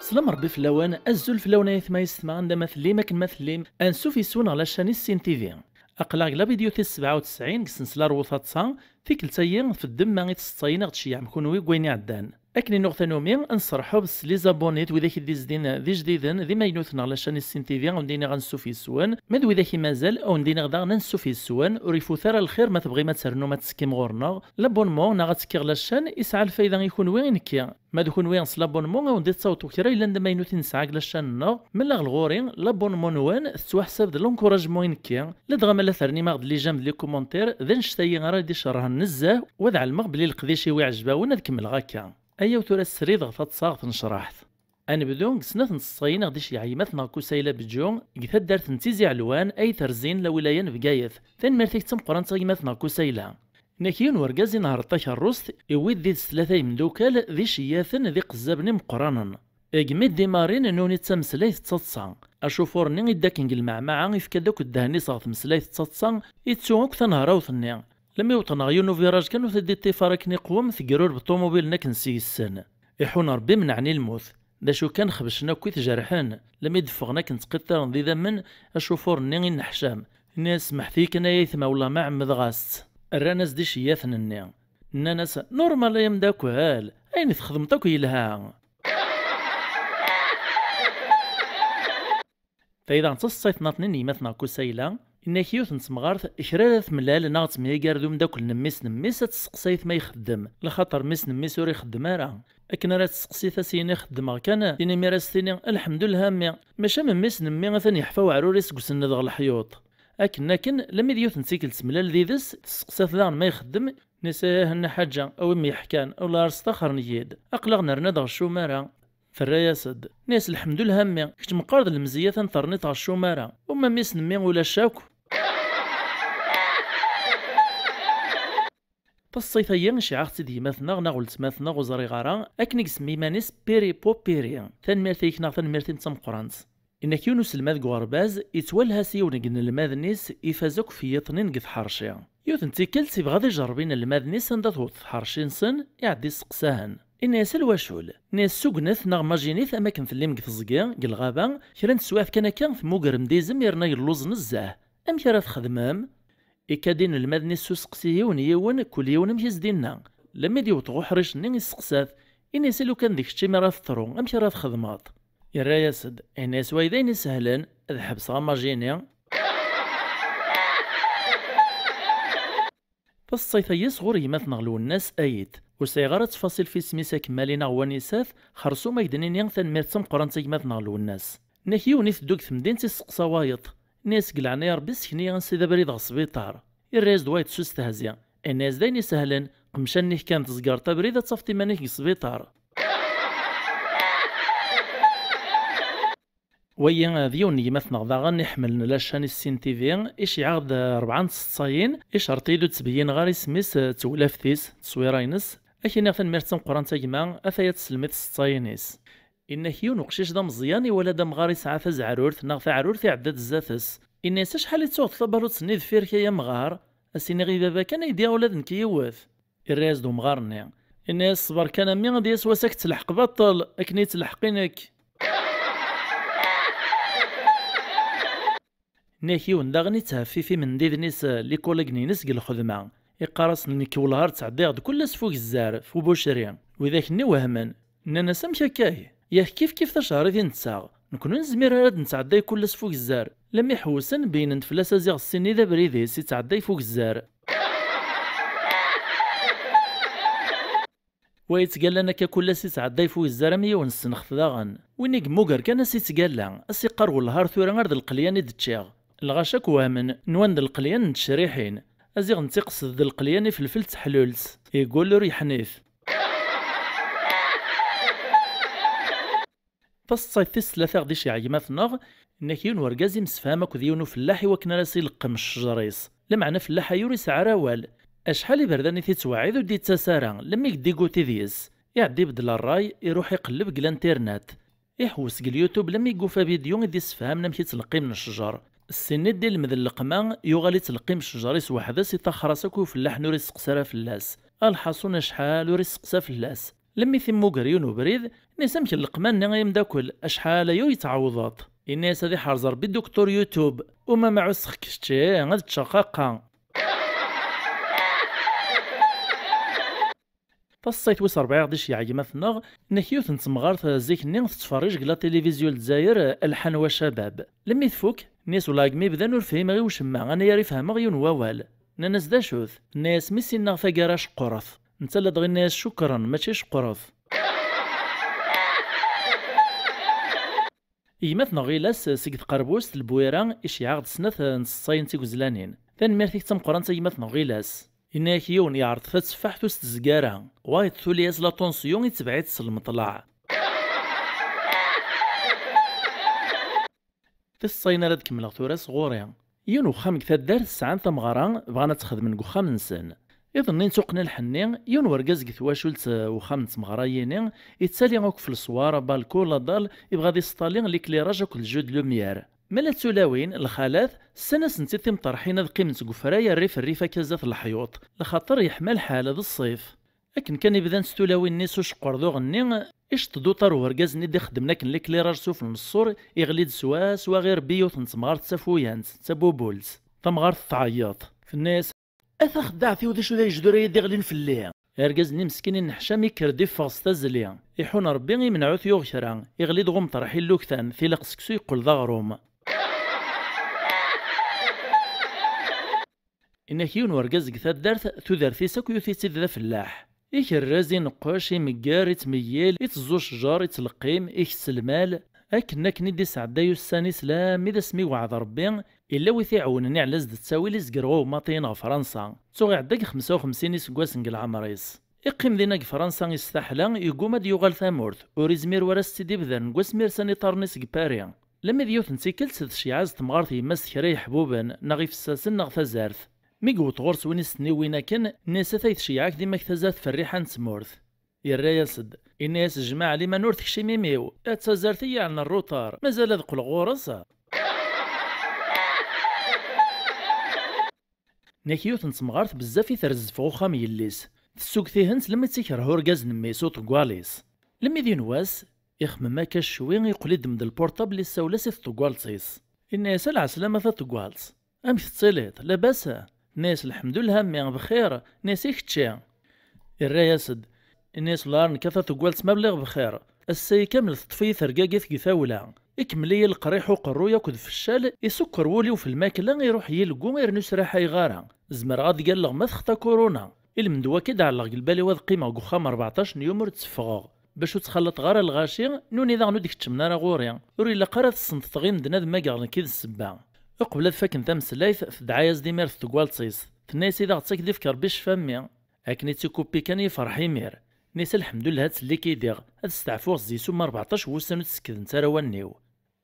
سلام ربي في اللوان الزول في اللون ما يسمع عندما مثلي ما كنمثلي انسو في سون على شاني السين تيفي اقلاق لا فيديو تي 97 كسنسلا روثات صا فيك التايين في الدم ما غيتصاينا غتشيع مكونوي كويني عدان اكني نوغتانومي نصرحو بس لي زابونيت وذاك دي زدين ذي جديدن ذي ما ينوثنا على شاني السين تيفي وندينا غنسو في السوان مد وذاك مازال او ندينا غدا ننسو في السوان وريفو ثرى الخير ما تبغي ما تسرنو ما تسكيم غورنا لابونمون نا غتسكي غلا الشان يسعى الفايده يكون وين كيا ما دكون وين لابونمون وندي تصاوتو كرا الا عندما ينوث نسعى غلا الشان من لا الغورين لابونمون وين تسوا حساب لونكوراجمون كيا لا دغا ما لا ثرني ما غد لي جام لي كومونتير ذا نشتاي غير دي شرها نزاه وذا على المغ بلي القديشي ويعجبها ونا نكمل غاكا ايا وثورا السريد غفات صاغت نشرحت انا بدون سنه نصاين غدي شي عيمات كوسايله بجون قثا دارت نتيزي علوان اي ترزين لولايه بقايث ثان مرتيك تم قران تغيمات كوسايله ناكيون ورقازي نهار طاك الروس يويد ذي ثلاثه يمدوكال ذي شياثن ذي قزابني مقرانا اجمد دي مارين نوني تمسلايث تصصا اشوفورني يداك المعمعه يفكا دوك الدهني صاغت مسلايث تصصا يتسوق ثنهراوثني لما يوطن غيونو فيراج كانوا تدي تيفاركني قوم ثقرور بالطوموبيل نكنسي السن يحون ربي منعني الموت دا شو كان خبشنا كويت جرحان لما يدفغنا كنتقطر ذي ذمن اشوفور ني نحشام الناس محثيك انا يثما ولا ما عمد غاست الراناس دي شياثن النيا الناس نورمال يم داكو هال اين تخدمتك يلها فاذا تصيت ناطني مثنا كوسايلا إن كيوث نتمغارث إكرارث ملال ناغت ميقاردو مداكل نميس تسقسيث ما يخدم لخاطر ميس نميس ور يخدم راه أكن راه تسقسيث سيني خدم كان تيني ميراس تيني الحمد لله مي ماشا من ميس نمي مثلا يحفاو عروريس قسن دغ الحيوط لكن لما ديوث نسيكل تسملال ذيذس تسقسيث ذا ما يخدم نساه هنا حاجة أو مي يحكان أو لا رستخر نيد أقلق نرنا دغ الشومارة فالراياسد ناس الحمد لله مي كنت مقارض المزية ثرنيت على الشومارة وما ميس نمي ولا شاكو تصيفيا شي عاختي دي مثنا نغلت مثنا غزري غارا اكنيك سمي مانيس بيري بو بيري ثان ميرتيك ثان ميرتين تم قرانت انك يونس الماذ غورباز يتولها سيونقن الماذنيس يفازوك في يطنين قد حرشي يوثن تيكلتي بغادي جربين الماذنيس عندها توت حرشين سن يعدي سقساهن إن يسال واشول ناس سوقنث نغ ماجينيث أماكن في الليم قفزقيا الغابة كرا نسواث كان في موقر مديزم يرنا يلوز نزاه أم كرا تخدمام إكادين المدني سوسقسيه ونيون كل يوم ميزدينا لما ديو طغو حريش نين يسقساث إن يسالو كان ديك الشي مرا تثرو أم كرا تخدمات يرا ياسد الناس وايدين سهلن اذهب صغا ماجينيا فالصيفية صغور يماث نغلو الناس أيت وسيغارة تفاصيل في سميسا كمالينا غوانيساث خرسو ما يدنين ينثن ميرتم قرانتا يماث نغلو الناس ناكيو نيث دوك ثمدين تيسقسا وايط ناس قلعنا يا ربي سكني غنسي ذا بريد غصبيطار الراس دوايت سوس تهزيا الناس داين سهلا قمشان نيه كانت زقارتا بريدة تصفتي مانيك غصبيطار ويا ذيون يمثنا غدا غنحمل لاشاني السين تيفي ايش يعرض 4 صاين ايش رتيدو تبين غاري سميس تولافتيس تصويراينس اكي نغتن ميرتم قران تايما اثايا تسلمت الصاينيس إن كيون وقشيش دا مزياني ولا دا مغاري ساعة زعرورث ناغ عرورث عداد الزاتس إن شحال يتوغ طلبالو تسني ذفير كيا مغار السيني غي بابا كان يديا ولاد نكيوث الراس دو مغارني الناس صبر كان مي غادي يسواسك تلحق بطل اكني تلحقينك ناكيون دا غني تهفيفي من ديدنيس لي كوليغنينس قل الخدمة يقارس نيك ولهار تعدي كل سفوك الزار فو بوشري وذاك ني وهمن نانا سمشا كاي ياك كيف تشهر ذي نتساغ نكونو نزمير هاد نتعداي كل فوق الزار لما يحوسن بين نتفلاس زيغ السني ذا بريديس يتعداي فوق الزار ويتقال لنا كل يتعداي فوق الزار مية ونسنخ ذاغن وينيك موكر كان يتقال اسي قرو الهار ثورا غير القليان يدتشيغ الغاشاك وامن نوان القليان نتشريحين ازيغ نتيقصد ذا القليان في الفلت حلولت يقول له ريحنيث فالصيفيس ثلاثة غدي شي عيمات ناغ إنك يون ورقازي مسفامك وديونو فلاحي وكنا راسي لقم الشجريس لمعنى فلاحة يوريس عراوال أشحال برداني تيتواعد ودي تسارا لما يقدي قوتي ذيس يعدي بدل الراي يروح يقلب قل الانترنت يحوس قل اليوتيوب لما يقوفا فيديو يدي سفهام نمشي تلقي من الشجر السند ديال المذل القما يغالي تلقي من الشجر وحده سيتخرسك وفلاح نوري سقسرا فلاس الحصون شحال وري سقسا فلاس لمي ثمو قريون وبريد نسام كي القمان نغا يمداكل اشحال يو يتعوضات الناس هذه حرزر بالدكتور يوتيوب وما معوسخ كشتي غاد تشقاقا تصيت ويس 4 غديش يعجي مثنغ نكيوث نتمغار زيك نين تتفرج قلا تلفزيون الجزائر الحان وشباب لمي تفوك ناس ولا كمي بدا نور فهم غير وشما انا يعرف فهم غير ووال ناس دا شوث ناس ميسينا ثقراش قرث انت لا دغي الناس شكرا ماشي شقرث يمثنا غيلاس سيك قربوس البويران اش يعقد سنة نصاين تيكوزلانين ثان ميرثيك تمقران يمثنا غيلاس إنك يون يعرض فتسفح توست زكارا وايد ثولياز لا طونسيون يتبعيد المطلع في الصينة راد كملا ثورا صغوريا يون وخام كثا دار ساعان تمغران بغانا تخدم من وخام نسن إذن نين سوقنا الحنين يون ورقاز كثواشولت وخام تمغرايين يتسالي غوك في الصوار بالكولا دال يبغى دي ستالين ليكليراج كل جود لوميير مالا تسولاوين الخالات السنة سنتي مطرحين هاد قيمة قفرايا الريفة كازات الحيوط لخاطر يحمل حالة الصيف لكن كان يبدا نستولاوين نيسو شقر ذو غني اش تدوطر ورقاز ندي خدمنا كن ليكليراج سوف المصور يغليد سواس وغير بيوت نتمغار تسافويانت تابوبولز تمغار تعيط في الناس اثا خدعتي وذي شو ذا يجدو يدي غلين في الليل ارقازني مسكين نحشام يكردي فاس تازليا يحون ربي يمنعو ثيوغ شران يغليد غوم طرحي اللوكتان في لقسكسو يقول ذا غروم إنك يون ورقاز قثا دارت تودارثيسك ويوثيتي ذا فلاح يكرازي نقاش يمقار يتميل يتزو شجار يتلقيم يكسلمال أكنك ندي سعدايو الساني سلام إذا سمي وعد ربي إلا ويثي عاونني على زد تساوي لي زقرغو ماطينا فرنسا تسوغي عداك 55 يسكواس نقل عمريس يقيم ديناك فرنسا يستحلا يقوم هاد يوغال ثامورث وريزمير ورا ستيدي بذا نقواس ميرساني طارنيس قباريا لما ديوث نتيكل سد شيعاز تمغارث يماس كرا يحبوبا ناغي فساسن ناغ تازارث ميقوت غورس وين سنيوينا كان ناس ثايث شيعاك ديما كتازات فريحة نتمورث يرى يسد الناس جماعة لما نورث كشي ميميو اتازارثي عن الروطار مازال ذق الغورس ناكيوث نتمغارث بزاف يترز فوق خام يليس تسوق فيهنس لما تيكره ورقاز نميسو طقواليس لما ذي نواس يخمم ما كاش شوين يقلد مد البورطابل السولاسي في طقوالسيس الناس العسلامة في طقوالس امك تسيليط لاباس ناس الحمد لله مي بخير ناس يختشي الرياسد الناس لارن كثا طقوالس مبلغ بخير السي كامل تطفي ثرقاقي في ثاولا اكملي القريح وقرو ياكد في الشال يسكر ولي وفي الماكله يروح يلقو غير نسرح يغارا زمر غاد قال ما تخطى كورونا المندوا كدا على البالي واد قيمه وخام 14 يوم تسفغ باش تخلط غار الغاشي نوني ذا نوديك تشمنا راه غوريا وري لا قرات الصنطغين دنا ما قال كيد السبا قبل فاكن تمسلايث في دعايز ديمير في تقوالصيص الناس اذا غتسك ديف كربيش فامي اكني تيكوبي كان يفرح يمير نيس الحمد لله هاد اللي كيدير هاد استعفو زيسو 14 وسنه تسكن ترى ونيو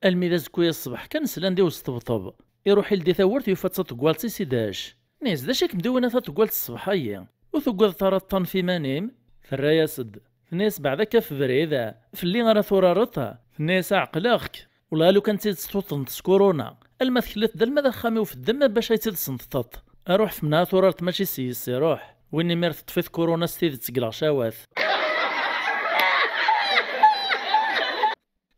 الميداز كويا الصباح كان سلان ديو الطبطب يروح يلدي ثورت يفات تقوالصي سيداش نيس داش مدونه تقوالت الصباحيه وثقوال طرطان في مانيم في الرياسد الناس بعد كف بريده في اللي غير ثورارتها الناس عقلاخك والله لو كانت تستوطن كورونا المثلث دل ماذا خامي وفي الدم باش يتسنطط اروح في منها ثورارت ماشي سيسي روح ويني مير تطفيت كورونا ستيد تقلع شواث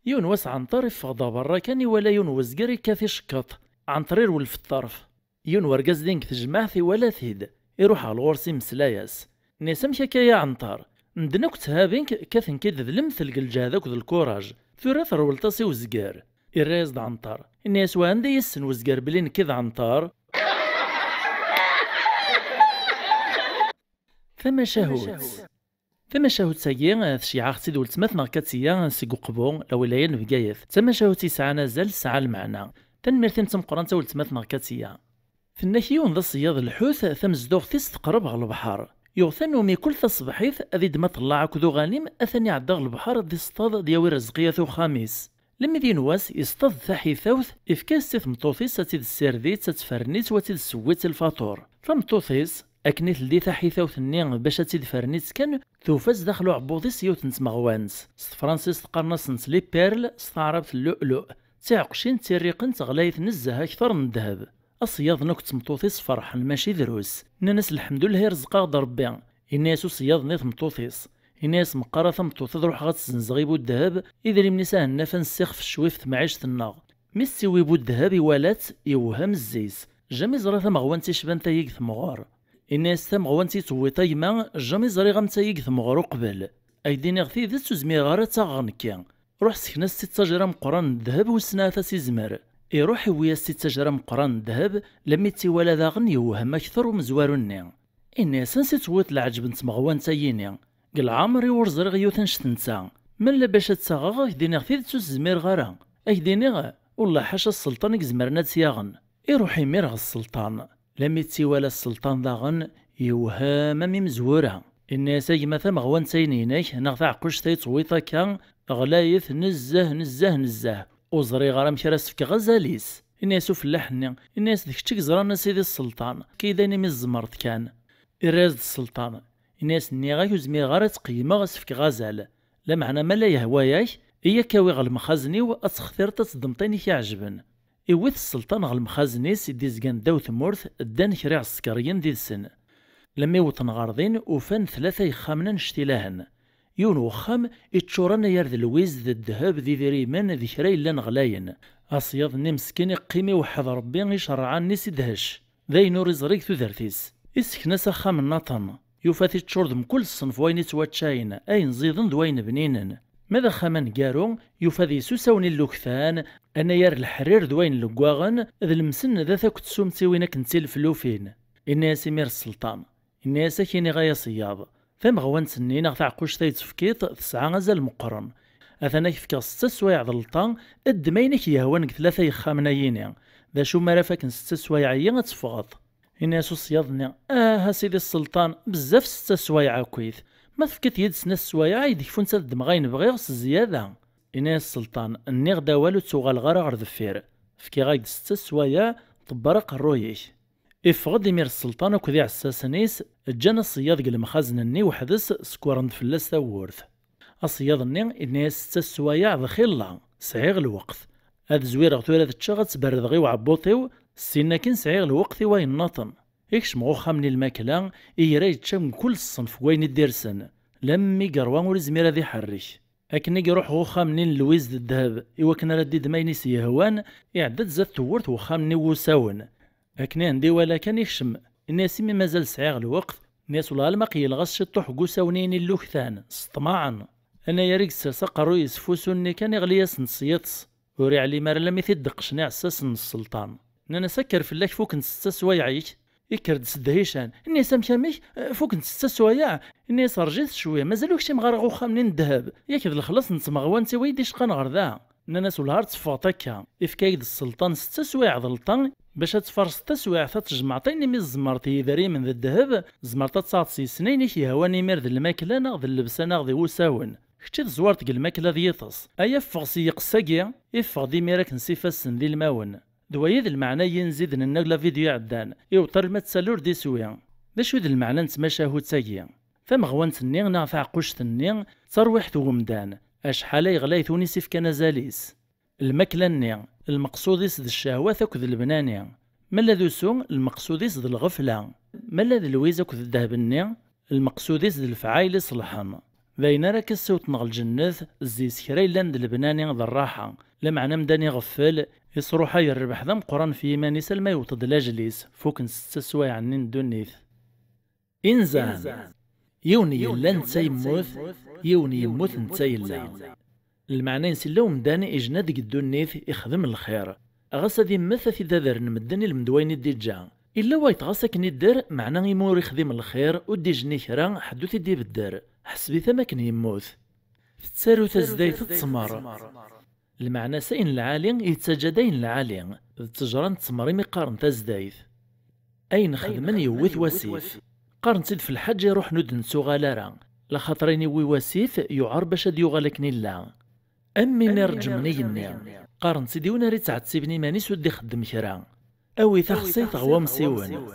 يون واس عن طريف فغضا برا كاني ولا يون وزقري كاثي شكط عن طرير ولف الطرف يون ورقاز دينك تجمع في ولا ثيد يروح على الغورسي مسلاياس نيسم حكاية عنطر ندناك تهابينك كاثن كيد ذلمثل الجهدك ذو الكوراج ثورة ثرولتاسي وزقار الرايز د عنطر الناس وعندي يسن وزقار بلين كذا عنطر ثم شهود سايين شيعة ختي دول تمثنا كاتسيا سيقو قبون لو لاين بقايث ثم شهود تسعة زال ساعة المعنى تنمرتين تمقران تول تمثنا كاتسيا في النكيون ذا الصياد الحوث ثم زدوغ تيس تقرب على البحر يغثن مي كل تصبحيث أذي دما طلع كذو غانم أثني عداغ البحر دي اصطاد دياوي رزقية ثو خاميس لما ذي نواس يصطاد ثاحي ثوث إفكاس تيث مطوثيس تتيد السيرديت تتفرنيت وتيد السويت الفاطور فمطوثيس أكنيت لدي ثاحي ثوث النين باش تيد فرنيت كان ثوفاز داخلو عبوضيس يوتنس مغوانس فرانسيس تقرنصنس لي بيرل استعربت اللؤلؤ تعقشين تيريقنت غلايث نزه أكثر من الذهب. أصياض نوك تمطوطيس فرحا ماشي دروس، ناس الحمد لله رزقا غد ربي، الناس صياض نيت مطوطيس، الناس مقارة مطوط تروح غتزنزغي بو الذهب، إذا لم نساه نفن السيخ في الشويف معيشة النار، ميسيوي بو الذهب والات يوهم الزيس، جامي زرا ثمغوان تيشبان تايق ثمغار، الناس ثمغوان تيتوي طيما جامي زري غام تايق ثمغار قبل، أيديني غثي ذات سوزمي غارة تاغنكيا، روح سكنا ستة جرى مقران الذهب والسناثة سيزمر. يروح ويا ستة جرى مقران الذهب لما تيوالا داغن يوهم أكثر ومزوارو النيا. الناس نسيت ويت العجب نتمغوان تاييني. قل عامري ورزرغ يوثن شتنسا. من لباش تساغغ أكديني غثي تسوس زمير غارا. أكديني والله حاشا السلطان يزمرنا تسياغن. يروح يميرغ السلطان. لما تيوالا السلطان داغن يوهم مزورها. الناس يما ثمغوان تاينينيك نغث عقوش تايتويطا كان غلايث نزه وزري غرام كراس فك غزاليس. الناس فلاحني الناس ديك تكزرانا سيدي السلطان كيداني من الزمرت كان الراز السلطان الناس نيغا يزمي غارة تقيمة غسفك غزال لا معنى ما لا يهواياك إيا كاوي غا المخازني وأتخثير تصدمطيني كيعجبن إويث السلطان غا المخازني سيدي زكان داو ثمورث دان كريع السكريين دي السن لما يوطن غارضين وفان ثلاثة يخامنا نشتيلاهن يون وخام يتشورنا يرد الويز ذا الذهب ذي ذريمان ذي كراي لان غلاين أصياض مسكين قيمي وحد ربي يشرعان نيس دهش ذي نور يزريك ثوثرتيس إسكنا سخام النطن يوفاتي تشورد من كل الصنف وين يتواتشاين أي نزيدن دوين بنينن ماذا خامان قارو يوفاذي سوساوني اللوكثان أنا يار الحرير دوين اللقواغن ذا المسن ذا ثاك تسومتي وين كنتي الفلوفين الناس يمير السلطان الناس كيني غايا صياض ثم غوان سنين غتاع قوش تيتفكيط تسعة غزال مقرن أثناك فكا ستة سوايع ضلطان الدمينك يهوانك ثلاثة يخامنايين ذا شو مرافاكن ستة سوايعية غتفغط الناس صياضني سيدي السلطان بزاف ستة سوايع كويث ما تفكت يد سنة سوايع يدكفون تاد دمغين بغيغس الزيادة الناس السلطان الني غدا والو تسوغال غارة غر ذفير فكي غايد ستة سوايع طبرق الرويش إفغد يمير السلطان وكذي عساسنيس جانا الصياد قل مخازن وحدث سكورن فلاس ثورث الصياد الناس ستة سوايع ذخيلا سعيغ الوقت هاد زوير غتويرا تشغل تبرد غي وعبوطيو سينا كن سعيغ الوقت وين ناطن إكش مغوخا من الماكلة إيرا يتشام كل الصنف وين الديرسن لمي قروان ورزميرا ذي حرش أكني يروح غوخا منين لويز الذهب إوا كنا رديد ماينيس يهوان يعدد زاد ثورت وخا مني وساون أكني عندي ولا كان يخشم الناس مي مازال سعيغ الوقت الناس ولا الماقي يلغس شطوح قوساونين اللوكثان سطماعا أنا ياريك ساقا روي سفوسوني كان يغلياس نصيطس وري علي مار لم يتدقشني عساس السلطان أنا سكر في الله فوق نستا سوايعيك يكرد سدهيشان الناس مشاميش فوق نستا سوايع الناس رجيت شويه مازالوك شي مغار غوخا منين الذهب ياك الخلاص نتمغوان تا ويدي شقان غردا الناس ولا تفاطكا إفكايد السلطان ستة سوايع ضلطان باش تفرس ستة سوايع تجمعطيني من الزمرتي ذري من ذا الذهب زمرتا تصاطسي سنين كي هواني مير ذا الماكلة ناغ ذا اللبسة ناغ ذي وساون كتشي تزوارت الماكلة ذي يطس أيا فغسي يقساقيا إفغ دي ميراك نسيفاسن ذي الماون دوايا ذا المعنى ينزيد ننقل فيديو عدان يوطر ما تسالور دي سويا ذا شو ذا المعنى نتماشاهو تاقيا فمغوان تنين ناغ عقوش تنين ترويح ومدان أشحال يغلاي ثونيسي في كنازاليس الماكلة النيا المقصوديس ذا الشهوات أكد البنانيا مالا ذو سون المقصوديس ذا الغفلة مالا ذا الويز أكد الذهب النيا المقصوديس ذا الفعايل صلحان ذاينا راك السوت نغ الجنة زيس كراي لاند البناني ذا الراحة لمعنى مداني غفل يصروحا يربح ذا مقران في إيماني سلما يوطد لاجليس فوق ستة سوايع عنين دونيث إنزان يوني يلا نتا يموت يوني يموت نتا يلا المعنى نسلاو مداني إجناد قدونيث يخدم الخير أغاسا ذي مثا في دادر نمدني المدوين الدجا إلا وايت غاسا كنيدر معنى يمور يخدم الخير ودي جني كرا حدوث دي بالدار حسبي ثما كن يموت تسارو تزدايت تسمر المعنى سين العالي يتسجدين العالي التجران تسمري مقارن تزدايت أين خدمن يوث وسيف قارن سيد في الحج يروح ند نسو غالارا لخاطريني وي وسيف يعار باش هاد يغالكني لا أمي نرجمني النير قارن سيدي وناري تعتسيبني ماني سودي خدم كرا أوي تخصيط غوا مسيون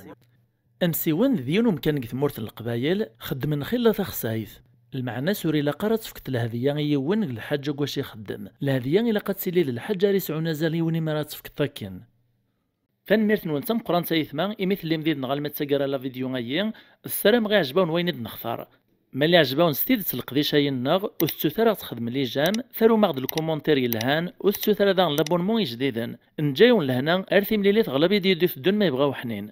أمسيون ذيونهم كان ثمورت القبايل خدمن خلا تخسايث المعنى سوري لا قرات فكت الهدية يون الحاجة واش يخدم الهدية إلا قد سيلي الحاجة ريسعو نزالي وني مرات فكت تاكين فنميرت نونتم قران سايثما إمثل اللي مديد نغال ما تساقرا لا فيديو غايين السلام غي عجباون وين نختار ملي عجباون ستيدت القديشة ينغ وستوثرا تخدم لي جام ثارو ماغد الكومونتير يلهان وستوثرا دان لابونمون جديدا نجايون لهنا ارثي مليلي تغلبي ديال دون ما يبغاو حنين